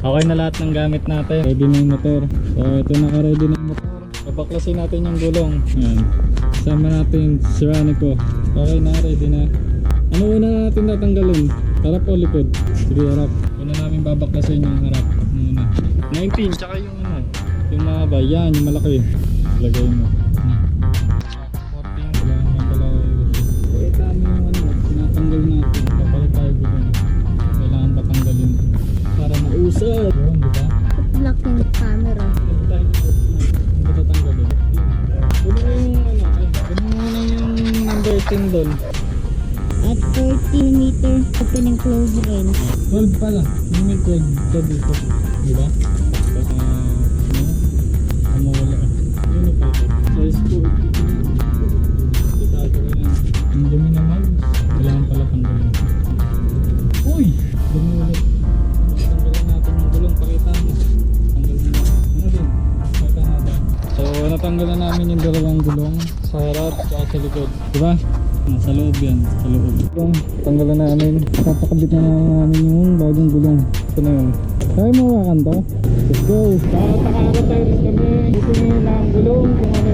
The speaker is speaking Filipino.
Okay na lahat ng gamit natin. Ready na yung motor. So ito naka-ready na yung motor. Babaklasin natin yung gulong. Ayan. Sama natin yung Serranico. Okay na, ready na. Ano una natin tatanggalin? Harap o likod? Sige, harap. Una namin babaklasin yung harap muna. 19, tsaka yung ano, yung mahaba. Yan, yung malaki. Lagay mo. 14, wala naman pala. Okay, tama yung ano, tinatanggal natin. Papalit tayo gulong. Kailangan patanggalin para mausad. Yun, diba? Lock yung camera. Hindi tatanggalin. Puno yung ano, puno muna yung number 10 doon. At 14 meter open and close range. 12 pala. Hindi may 12. Ito dito. Diba? Tapos ano wala. Yun pa ito. Size 4. Itago ko yan. Ang dumi naman. Kailangan pala tanggalin. Uy! Dumi ulit. Tanggalin natin yung gulong. Pakita mo. Tanggalin mo. Ano din? Pakita natin. So natanggal na namin yung dalawang gulong sa harap at sa likod. Diba? Nasa loob yan, sa loob. Tanggalan namin. Papakabit na namin yung bagong gulong. Ito na yun. Kaya mawakan to? Let's go! Nakatakara tayo kami. Itingin na ang gulong kung ano